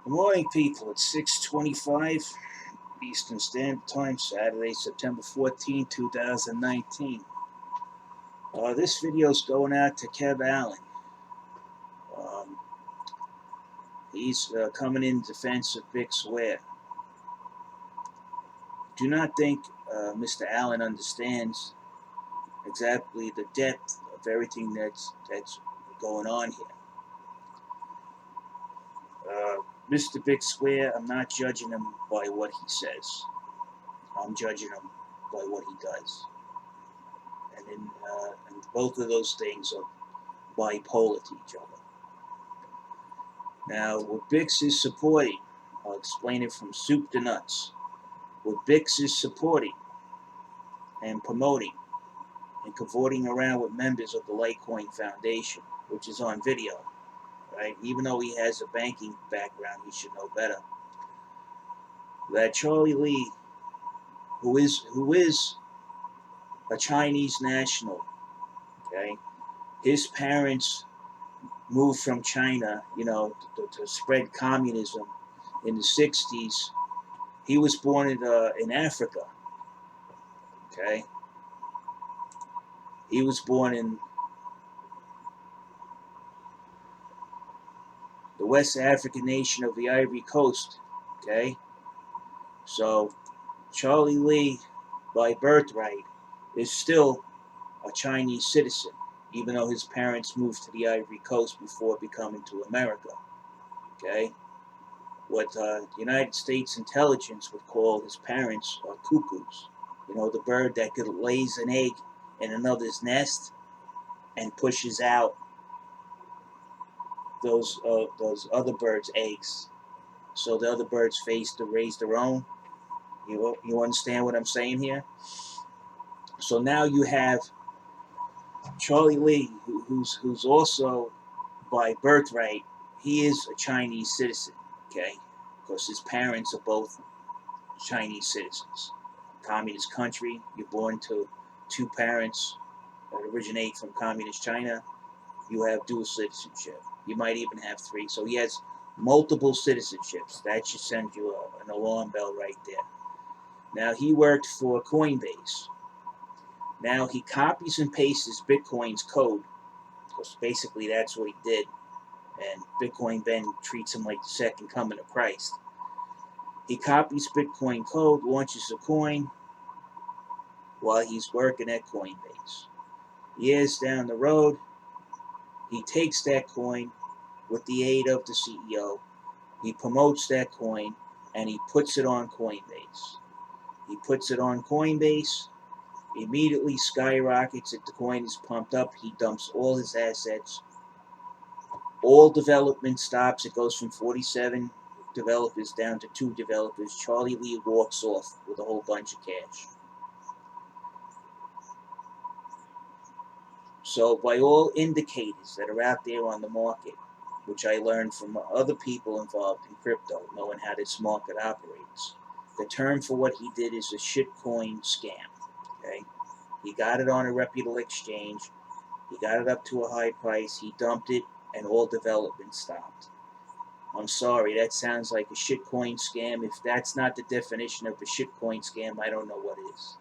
Good morning, people. It's 6:25 Eastern Standard Time, Saturday, September 14, 2019. This video is going out to Kev Allen. Um, he's coming in defense of Big Swear. Do not think Mr. Allen understands exactly the depth of everything that's going on here. Mr. Big Swear, I'm not judging him by what he says. I'm judging him by what he does. And both of those things are bipolar to each other. Now, what Bix is supporting, I'll explain it from soup to nuts. What Bix is supporting and promoting and cavorting around with members of the Litecoin Foundation, which is on video, right? Even though he has a banking background, he should know better. That Charlie Lee, who is a Chinese national, okay? His parents moved from China, to spread communism in the 60s. He was born in Africa, okay? He was born in the West African nation of the Ivory Coast, okay? So Charlie Lee, by birthright, is still a Chinese citizen, even though his parents moved to the Ivory Coast before coming to America, okay? What the United States intelligence would call his parents are cuckoos. The bird that could lays an egg in another's nest and pushes out those other birds' eggs, so the other birds face to raise their own. You understand what I'm saying here? So now you have Charlie Lee, who's also by birthright, he is a Chinese citizen, okay? Because his parents are both Chinese citizens. Communist country, you're born to two parents that originate from communist China, you have dual citizenship. You might even have three. So he has multiple citizenships. That should send you an alarm bell right there. Now, he worked for Coinbase. Now, he copies and pastes Bitcoin's code, because basically that's what he did. And Bitcoin Ben treats him like the second coming of Christ. He copies Bitcoin code, launches a coin while he's working at Coinbase. Years down the road, he takes that coin with the aid of the CEO. He promotes that coin and he puts it on Coinbase. He puts it on Coinbase, immediately skyrockets it. The coin is pumped up. He dumps all his assets. All development stops. It goes from 47 developers down to 2 developers. Charlie Lee walks off with a whole bunch of cash. So by all indicators that are out there on the market, which I learned from other people involved in crypto, knowing how this market operates, the term for what he did is a shitcoin scam. Okay, he got it on a reputable exchange. He got it up to a high price. He dumped it, and all development stopped. I'm sorry, that sounds like a shitcoin scam. If that's not the definition of a shitcoin scam, I don't know what is.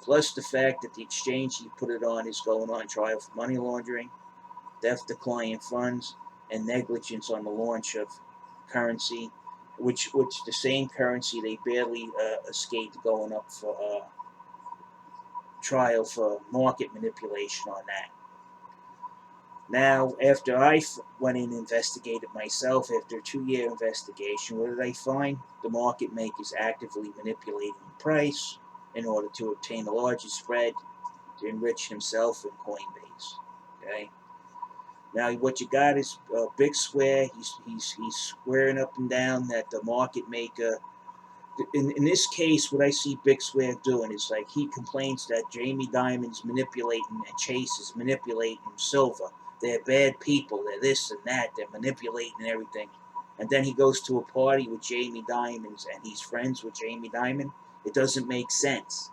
Plus the fact that the exchange he put it on is going on trial for money laundering, theft of client funds, and negligence on the launch of currency, which the same currency they barely escaped going up for trial for market manipulation on that. Now, after I went in and investigated myself, after a 2-year investigation, what did I find? The market makers actively manipulating the price in order to obtain a larger spread to enrich himself and Coinbase. Okay. Now, what you got is Big Swear. He's swearing up and down that the market maker. In this case, what I see Big Swear doing is like he complains that Jamie Dimon's manipulating and Chase is manipulating Silver. They're bad people. They're this and that. They're manipulating everything. And then he goes to a party with Jamie Dimon and he's friends with Jamie Dimon. It doesn't make sense.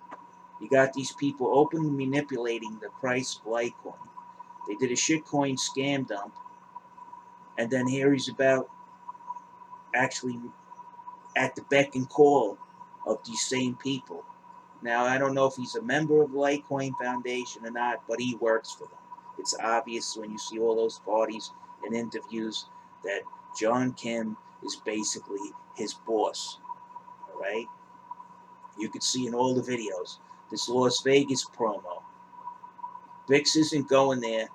You got these people openly manipulating the price of Litecoin. They did a shitcoin scam dump. And then here he's about actually at the beck and call of these same people. Now, I don't know if he's a member of the Litecoin Foundation or not, but he works for them. It's obvious when you see all those parties and interviews that John Kim is basically his boss. All right? You could see in all the videos this Las Vegas promo. Bix isn't going there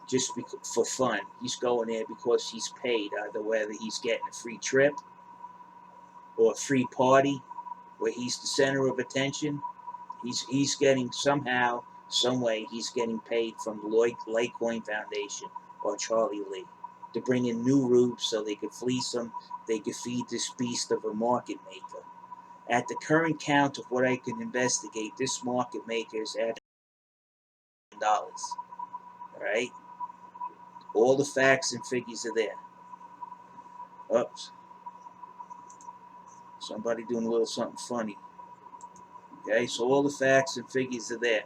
just for fun. He's going there because he's paid, either whether he's getting a free trip or a free party where he's the center of attention. He's getting somehow, some way, he's getting paid from the Litecoin Foundation or Charlie Lee to bring in new rubes so they could fleece them, they could feed this beast of a market maker. At the current count of what I can investigate, this market maker is at $1,000. All right, all the facts and figures are there. Oops, somebody doing a little something funny. Okay, so all the facts and figures are there.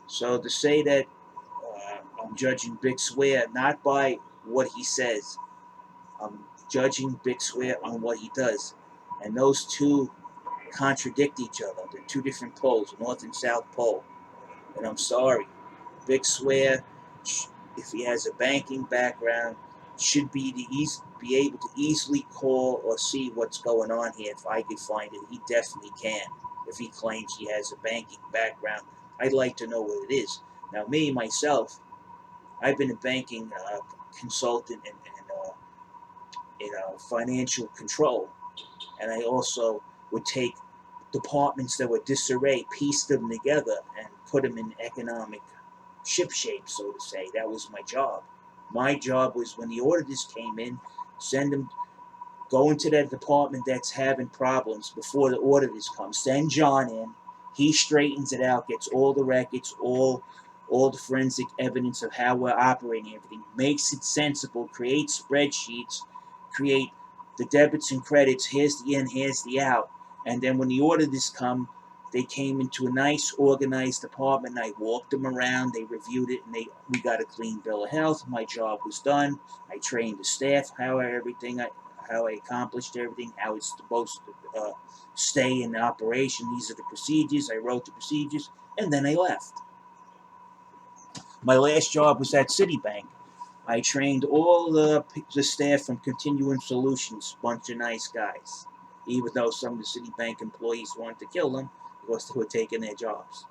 So to say that I'm judging Big Swear not by what he says, I'm judging Big Swear on what he does. And those two contradict each other. They're two different poles, North and South Pole. And I'm sorry, Big Swear, if he has a banking background, should be able to easily call or see what's going on here. If I could find it, he definitely can. If he claims he has a banking background, I'd like to know what it is. Now, me, myself, I've been a banking consultant in financial control, and I also would take departments that were disarray, piece them together, and put them in economic shipshape, so to say. That was my job. My job was when the auditors came in, send them, go into that department that's having problems before the auditors come. Send John in. He straightens it out, gets all the records, all the forensic evidence of how we're operating everything, makes it sensible, creates spreadsheets, create the debits and credits, here's the in, here's the out. And then when the auditors come, they came into a nice organized department. I walked them around, they reviewed it, and we got a clean bill of health. My job was done. I trained the staff how I accomplished everything, how it's supposed to stay in operation. These are the procedures. I wrote the procedures, and then I left. My last job was at Citibank. I trained all the staff from Continuum Solutions, bunch of nice guys, even though some of the Citibank employees wanted to kill them because they were taking their jobs.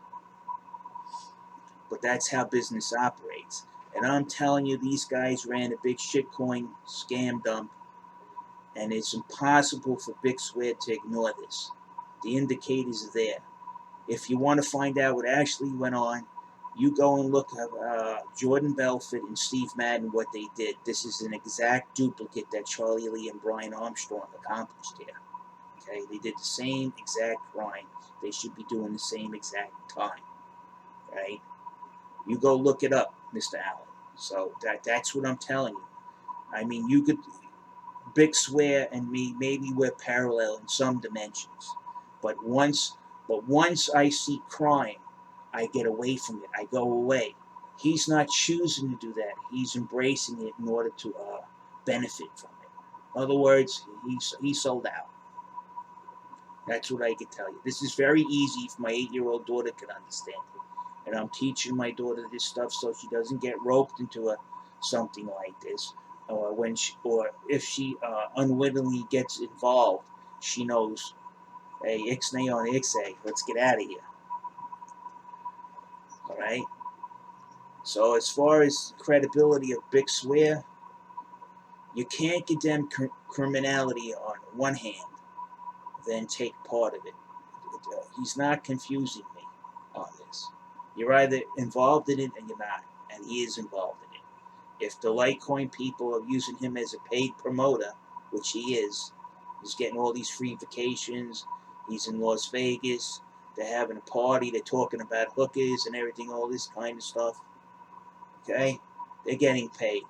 But that's how business operates. And I'm telling you, these guys ran a big shitcoin scam dump, and it's impossible for Big Swear to ignore this. The indicators are there. If you want to find out what actually went on, you go and look at Jordan Belfort and Steve Madden, what they did. This is an exact duplicate that Charlie Lee and Brian Armstrong accomplished here. Okay, they did the same exact crime. They should be doing the same exact time. Right? You go look it up, Mr. Allen. So that's what I'm telling you. I mean, you could, Big Swear and me, maybe we're parallel in some dimensions. But once I see crime, I get away from it. I go away. He's not choosing to do that. He's embracing it in order to benefit from it. In other words, he sold out. That's what I can tell you. This is very easy if my 8-year-old daughter can understand it. And I'm teaching my daughter this stuff so she doesn't get roped into something like this. Or if she unwittingly gets involved, she knows, hey, ixnay on ixay, let's get out of here. All right. So as far as credibility of Big Swear, you can't condemn criminality on one hand, then take part of it. He's not confusing me on this. You're either involved in it and you're not, and he is involved in it. If the Litecoin people are using him as a paid promoter, which he is, he's getting all these free vacations, he's in Las Vegas, they're having a party, they're talking about hookers and everything, all this kind of stuff. Okay? They're getting paid.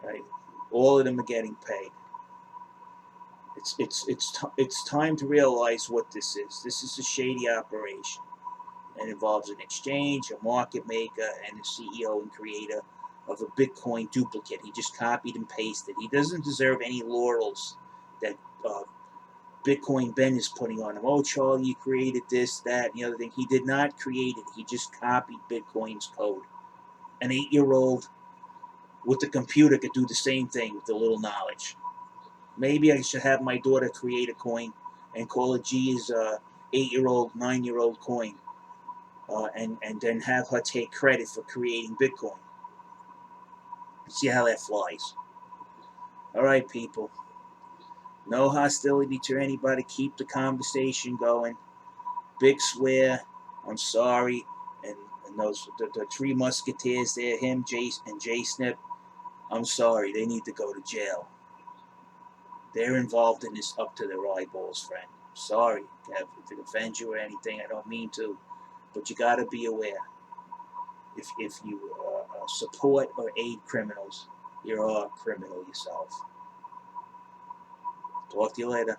Right? All of them are getting paid. It's time to realize what this is. This is a shady operation. It involves an exchange, a market maker, and a CEO and creator of a Bitcoin duplicate. He just copied and pasted. He doesn't deserve any laurels that Bitcoin Ben is putting on him. Oh, Charlie, you created this, that, and the other thing. He did not create it. He just copied Bitcoin's code. An 8-year-old with the computer could do the same thing with a little knowledge. Maybe I should have my daughter create a coin and call it G's 8-year-old, 9-year-old coin, and then have her take credit for creating Bitcoin. See how that flies. All right, people. No hostility to anybody. Keep the conversation going. Big swear. I'm sorry. And those the three musketeers there, him, Jace, and Jay Snip. I'm sorry. They need to go to jail. They're involved in this up to their eyeballs, friend. Sorry, Kev, if it offends you or anything. I don't mean to, but you got to be aware. If you support or aid criminals, you're a criminal yourself. Talk to you later.